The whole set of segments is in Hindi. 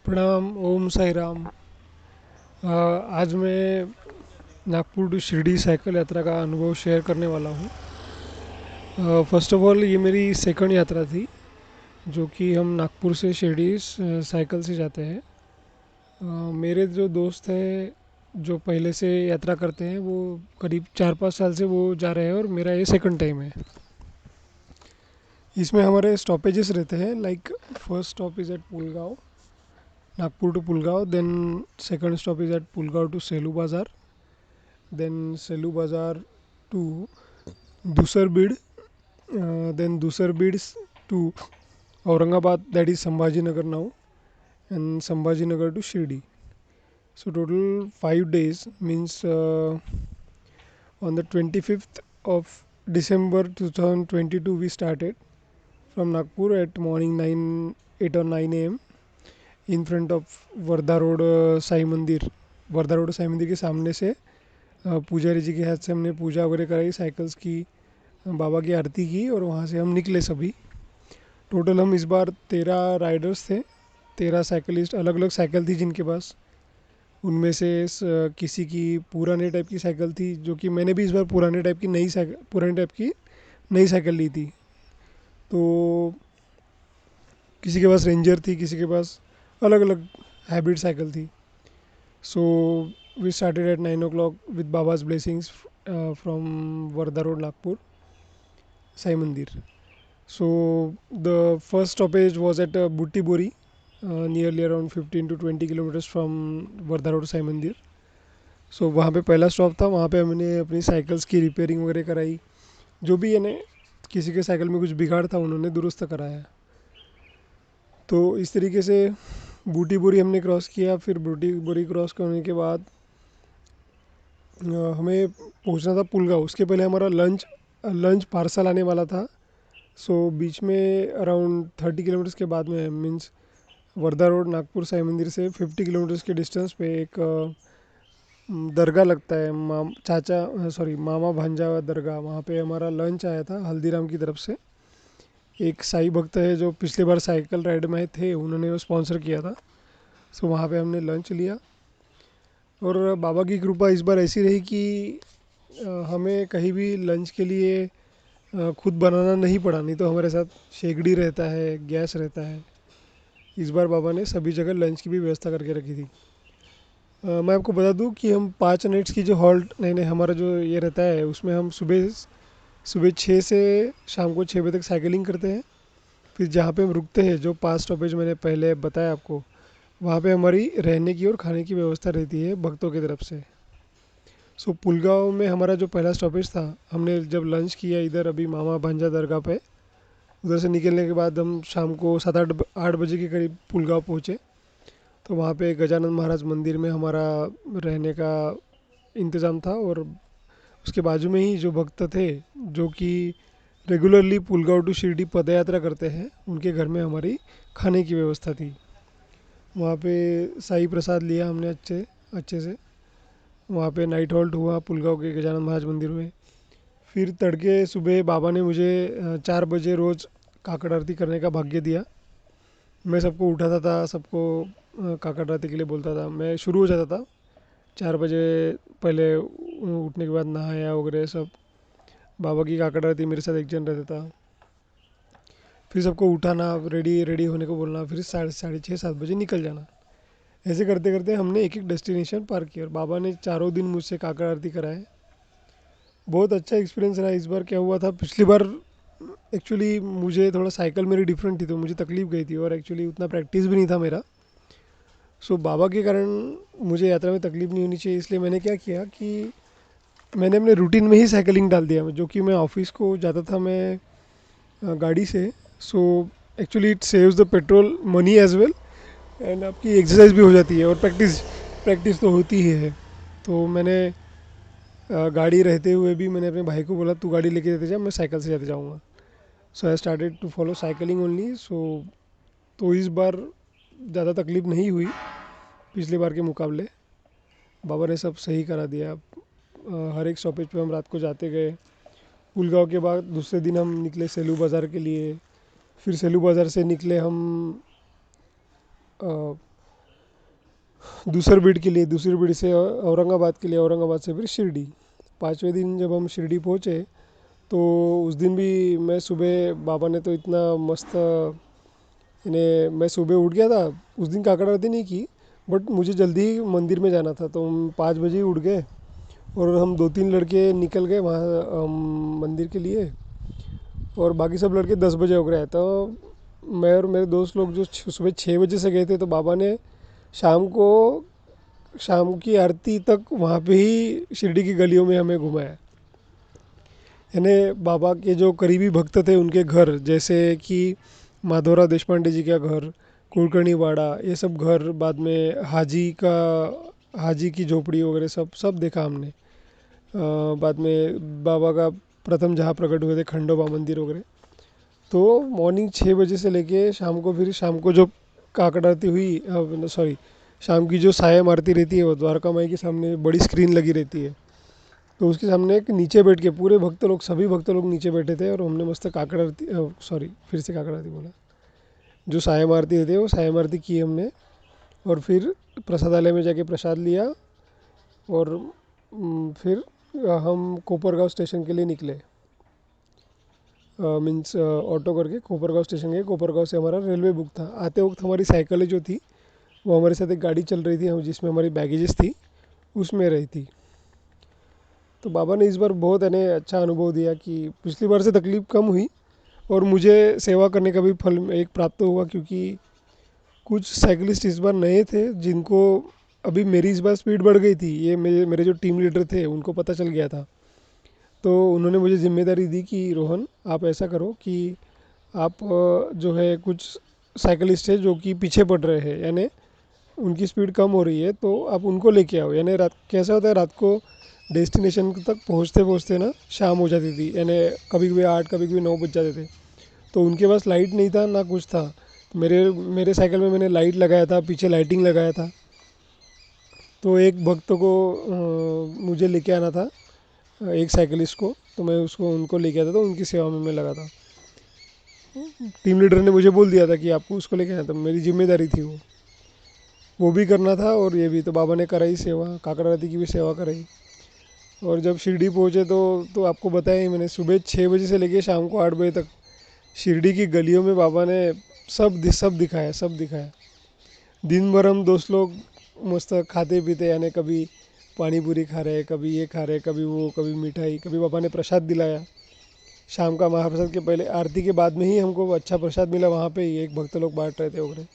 प्रणाम। ओम साई राम। आज मैं नागपुर टू शिरडी साइकिल यात्रा का अनुभव शेयर करने वाला हूँ। फ़र्स्ट ऑफ ऑल ये मेरी सेकंड यात्रा थी, जो कि हम नागपुर से शिरडी साइकिल से जाते हैं। मेरे जो दोस्त हैं जो पहले से यात्रा करते हैं, वो करीब 4-5 साल से वो जा रहे हैं और मेरा ये सेकंड टाइम है। इसमें हमारे स्टॉपेजेस रहते हैं, like first stop is at Pulgaon, Nagpur to Pulgaon, then second stop is at Pulgaon to Selu Bazar, then Selu Bazaar to Dusarbid, then Dusarbid to Aurangabad, that is Sambhajinagar now, and Sambhajinagar to Shirdi. So total 5 days means on the 25th of December 2022 we started from Nagpur at morning 8 or 9 a.m. in front of Wardha road Sai मंदिर। वर्धा रोड साई मंदिर के सामने से पुजारी जी के हाथ से हमने पूजा वगैरह कराई, साइकिल्स की, बाबा की आरती की और वहाँ से हम निकले सभी। टोटल हम इस बार 13 राइडर्स थे, 13 साइकिलिस्ट। अलग अलग साइकिल थी जिनके पास, उनमें से किसी की पुराने टाइप की साइकिल थी, जो कि मैंने भी इस बार पुराने टाइप की नई साइकिल ली थी। तो किसी के पास रेंजर थी, किसी के पास अलग अलग हाइब्रिड साइकिल थी। सो we started at 9 o'clock with Baba's blessings from Varda Road, Nagpur, Sai Mandir. So the first stoppage was at Buttibori, nearly around 15 to 20 kilometers from Varda Road, Sai Mandir. सो वहाँ पे पहला स्टॉप था। वहाँ पे हमने अपनी साइकिल्स की रिपेयरिंग वगैरह कराई, जो भी यानी किसी के साइकिल में कुछ बिगाड़ था उन्होंने दुरुस्त कराया। तो इस तरीके से बूटी बोरी हमने क्रॉस किया। फिर बूटी बोरी क्रॉस करने के बाद हमें पहुंचना था पुलगांव। उसके पहले हमारा लंच लंच पार्सल आने वाला था। सो बीच में अराउंड 30 किलोमीटर्स के बाद में, मीन्स वर्धा रोड नागपुर साई मंदिर से 50 किलोमीटर्स के डिस्टेंस पे एक दरगाह लगता है, मामा भांजा दरगाह। वहाँ पे हमारा लंच आया था हल्दीराम की तरफ से। एक साई भक्त है जो पिछली बार साइकिल राइड में थे, उन्होंने वो स्पॉन्सर किया था। सो वहाँ पे हमने लंच लिया और बाबा की कृपा इस बार ऐसी रही कि हमें कहीं भी लंच के लिए खुद बनाना नहीं पड़ा, नहीं तो हमारे साथ शेगड़ी रहता है, गैस रहता है। इस बार बाबा ने सभी जगह लंच की भी व्यवस्था करके रखी थी। मैं आपको बता दूं कि हम 5 नाइट्स की जो हॉल्ट, नहीं नहीं, हमारा जो ये रहता है उसमें हम सुबह सुबह 6 से शाम को 6 बजे तक साइकिलिंग करते हैं। फिर जहाँ पे हम रुकते हैं, जो 5 स्टॉपेज मैंने पहले बताया आपको, वहाँ पे हमारी रहने की और खाने की व्यवस्था रहती है भक्तों की तरफ से। सो पुलगांव में हमारा जो पहला स्टॉपेज था, हमने जब लंच किया इधर अभी मामा भांजा दरगाह पे, उधर से निकलने के बाद हम शाम को 7-8 बजे के करीब पुलगांव पहुँचे। तो वहाँ पे गजानन महाराज मंदिर में हमारा रहने का इंतज़ाम था और उसके बाजू में ही जो भक्त थे जो कि रेगुलरली पुलगांव टू शिरडी पद यात्रा करते हैं, उनके घर में हमारी खाने की व्यवस्था थी। वहाँ पे साई प्रसाद लिया हमने अच्छे अच्छे से। वहाँ पे नाइट हॉल्ट हुआ पुलगांव के गजानन महाराज मंदिर में। फिर तड़के सुबह बाबा ने मुझे 4 बजे रोज़ काकड़ आरती करने का भाग्य दिया। मैं सबको उठाता था, सबको काकड़ आरती के लिए बोलता था। मैं शुरू हो जाता था 4 बजे पहले, उठने के बाद नहाया वगैरह सब, बाबा की काकड़ आरती मेरे साथ एक जन रहता था। फिर सबको उठाना, रेडी रेडी होने को बोलना, फिर साढ़े 6-7 बजे निकल जाना। ऐसे करते करते हमने एक एक डेस्टिनेशन पार किया और बाबा ने चारों दिन मुझसे काकड़ आरती कराए। बहुत अच्छा एक्सपीरियंस रहा। इस बार क्या हुआ था, पिछली बार एक्चुअली मुझे थोड़ा साइकिल मेरी डिफरेंट थी तो मुझे तकलीफ गई थी और एक्चुअली उतना प्रैक्टिस भी नहीं था मेरा। सो बाबा के कारण मुझे यात्रा में तकलीफ नहीं होनी चाहिए, इसलिए मैंने क्या किया कि मैंने अपने रूटीन में ही साइकिलिंग डाल दिया। जो कि मैं ऑफिस को जाता था मैं गाड़ी से। So actually it saves the petrol money as well, and आपकी एक्सरसाइज भी हो जाती है और प्रैक्टिस प्रैक्टिस तो होती ही है। तो मैंने गाड़ी रहते हुए भी मैंने अपने भाई को बोला तू गाड़ी लेके जाते जा, मैं साइकिल से जाते जाऊँगा। So I started to follow cycling only. तो इस बार ज़्यादा तकलीफ नहीं हुई पिछली बार के मुकाबले। बाबा ने सब सही करा दिया। हर एक स्टॉपेज पे हम रात को जाते गए। पुलगांव के बाद दूसरे दिन हम निकले सेलू बाज़ार के लिए। फिर सेलू बाज़ार से निकले हम दूसरे बीड के लिए, दूसरी बीड से औरंगाबाद के लिए, औरंगाबाद से फिर शिरडी। 5वें दिन जब हम शिरडी पहुँचे तो उस दिन भी मैं सुबह, बाबा ने तो इतना मस्त इन्हें, मैं सुबह उठ गया था। उस दिन काकड़ आरती नहीं की, बट मुझे जल्दी मंदिर में जाना था तो हम 5 बजे ही उठ गए और हम 2-3 लड़के निकल गए वहाँ मंदिर के लिए, और बाकी सब लड़के 10 बजे हो गए। तो मैं और मेरे दोस्त लोग जो सुबह 6 बजे से गए थे, तो बाबा ने शाम की आरती तक वहाँ पे ही शिरडी की गलियों में हमें घुमाया। यानी बाबा के जो करीबी भक्त थे उनके घर, जैसे कि माधवराव देशपांडे जी का घर, कुलकर्णी वाड़ा, ये सब घर, बाद में हाजी की झोपड़ी वगैरह सब देखा हमने। बाद में बाबा का प्रथम जहाँ प्रकट हुए थे खंडोबा मंदिर वगैरह। तो मॉर्निंग 6 बजे से लेके शाम को जो काकड़ आरती हुई, सॉरी, शाम की जो सायं आरती रहती है वो द्वारका माई के सामने बड़ी स्क्रीन लगी रहती है, तो उसके सामने एक नीचे बैठ के पूरे सभी भक्त लोग नीचे बैठे थे, और हमने मस्त काकड़ आरती, सॉरी फिर से काकड़ आरती बोला, जो सायं आरती रहती है वो सायं आरती की हमने। और फिर प्रसादालय में जाके प्रसाद लिया, और फिर हम कोपरगांव स्टेशन के लिए निकले। मीन्स ऑटो करके कोपरगांव स्टेशन गए। कोपरगांव से हमारा रेलवे बुक था। आते वक्त हमारी साइकिलें जो थी वो हमारे साथ एक गाड़ी चल रही थी जिसमें हमारी बैगेजेस थी, उसमें रही थी। तो बाबा ने इस बार बहुत अच्छा अनुभव दिया कि पिछली बार से तकलीफ़ कम हुई, और मुझे सेवा करने का भी फल एक प्राप्त हुआ, क्योंकि कुछ साइकिलिस्ट इस बार नए थे जिनको अभी मेरी इस बार स्पीड बढ़ गई थी। ये मेरे जो टीम लीडर थे उनको पता चल गया था, तो उन्होंने मुझे जिम्मेदारी दी कि रोहन आप ऐसा करो कि आप जो है कुछ साइकिलिस्ट है जो कि पीछे पड़ रहे हैं, यानी उनकी स्पीड कम हो रही है, तो आप उनको लेके आओ। यानी रात कैसा होता है, रात को डेस्टिनेशन तक पहुँचते पहुँचते ना शाम हो जाती थी, यानी कभी कभी 8 कभी कभी 9 बज जाते थे। तो उनके पास लाइट नहीं था ना कुछ था, तो मेरे साइकिल में मैंने लाइट लगाया था, पीछे लाइटिंग लगाया था। तो एक भक्त को मुझे लेके आना था, एक साइकिलिस्ट को, तो मैं उनको लेके आता था, उनकी सेवा में मैं लगा था। टीम लीडर ने मुझे बोल दिया था कि आपको उसको लेके आना था, मेरी जिम्मेदारी थी वो भी करना था, और ये भी। तो बाबा ने कराई सेवा, काकड़ आरती की भी सेवा कराई। और जब शिरडी पहुँचे तो आपको बताया ही मैंने, सुबह 6 बजे से लेके शाम को 8 बजे तक शिरडी की गलियों में बाबा ने सब दिखाया। दिन भर हम दोस्त लोग मस्त खाते पीते, यानी कभी पानी पूरी खा रहे, कभी ये खा रहे, कभी वो, कभी मिठाई, कभी बाबा ने प्रसाद दिलाया। शाम का महाप्रसाद के पहले, आरती के बाद में ही हमको अच्छा प्रसाद मिला, वहाँ पे ही एक भक्त लोग बांट रहे थे वगैरह।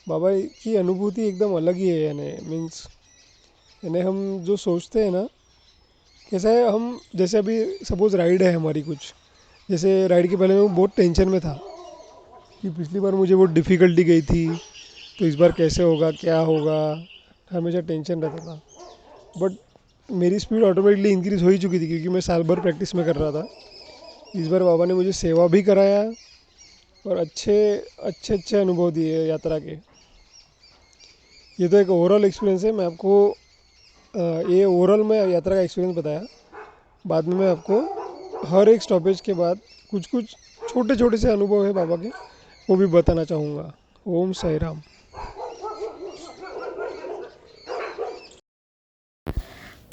बाबा की अनुभूति एकदम अलग ही है, यानी हम जो सोचते हैं ना, कैसा है, हम जैसे अभी सपोज़ राइड है हमारी कुछ, जैसे राइड के पहले मैं बहुत टेंशन में था कि पिछली बार मुझे बहुत डिफ़िकल्टी गई थी, तो इस बार कैसे होगा, क्या होगा, हमेशा टेंशन रहता था। बट मेरी स्पीड ऑटोमेटिकली इंक्रीज़ हो ही चुकी थी, क्योंकि मैं साल भर प्रैक्टिस में कर रहा था। इस बार बाबा ने मुझे सेवा भी कराया, और अच्छे अनुभव दिए यात्रा के। ये तो एक ओवरऑल एक्सपीरियंस है। मैं आपको ये ओवरऑल में यात्रा का एक्सपीरियंस बताया। बाद में मैं आपको हर एक स्टॉपेज के बाद कुछ छोटे से अनुभव है बाबा के, वो भी बताना चाहूँगा। ओम साई राम।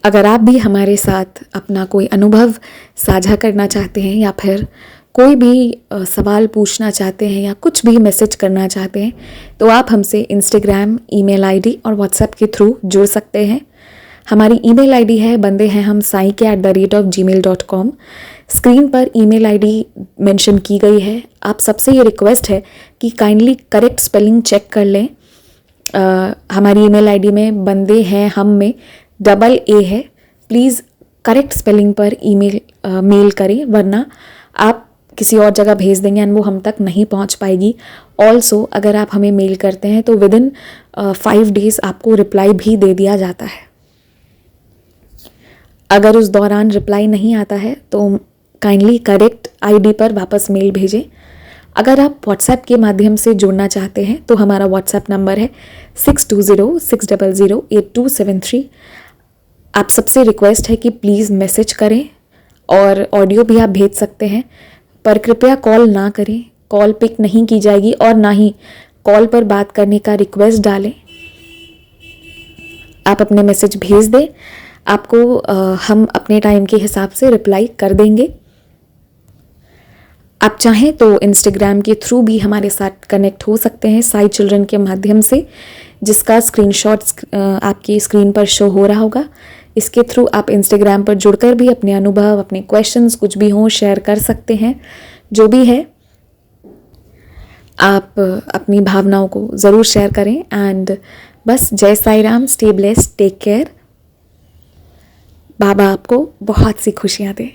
अगर आप भी हमारे साथ अपना कोई अनुभव साझा करना चाहते हैं, या फिर कोई भी सवाल पूछना चाहते हैं, या कुछ भी मैसेज करना चाहते हैं, तो आप हमसे इंस्टाग्राम, ईमेल आईडी और व्हाट्सएप के थ्रू जुड़ सकते हैं। हमारी ईमेल आईडी है bandeheham@gmail.com। स्क्रीन पर ईमेल आईडी मेंशन की गई है। आप सबसे ये रिक्वेस्ट है कि काइंडली करेक्ट स्पेलिंग चेक कर लें। हमारी ईमेल आईडी में बंदे हैं हम में AA है। प्लीज़ करेक्ट स्पेलिंग पर मेल करें, वरना आप किसी और जगह भेज देंगे एंड वो हम तक नहीं पहुंच पाएगी। ऑल्सो अगर आप हमें मेल करते हैं तो विदिन 5 डेज़ आपको रिप्लाई भी दे दिया जाता है। अगर उस दौरान रिप्लाई नहीं आता है तो काइंडली करेक्ट आईडी पर वापस मेल भेजें। अगर आप व्हाट्सएप के माध्यम से जुड़ना चाहते हैं तो हमारा व्हाट्सएप नंबर है 6206008273। आप सबसे रिक्वेस्ट है कि प्लीज़ मैसेज करें, और ऑडियो भी आप भेज सकते हैं, पर कृपया कॉल ना करें। कॉल पिक नहीं की जाएगी, और ना ही कॉल पर बात करने का रिक्वेस्ट डालें। आप अपने मैसेज भेज दें, आपको हम अपने टाइम के हिसाब से रिप्लाई कर देंगे। आप चाहें तो इंस्टाग्राम के थ्रू भी हमारे साथ कनेक्ट हो सकते हैं साई चिल्ड्रन के माध्यम से, जिसका स्क्रीनशॉट्स आपकी स्क्रीन पर शो हो रहा होगा। इसके थ्रू आप इंस्टाग्राम पर जुड़कर भी अपने अनुभव, अपने क्वेश्चंस कुछ भी हों शेयर कर सकते हैं। जो भी है आप अपनी भावनाओं को ज़रूर शेयर करें। एंड बस Jai Sai Ram, stay blessed, take care. बाबा आपको बहुत सी खुशियाँ दें।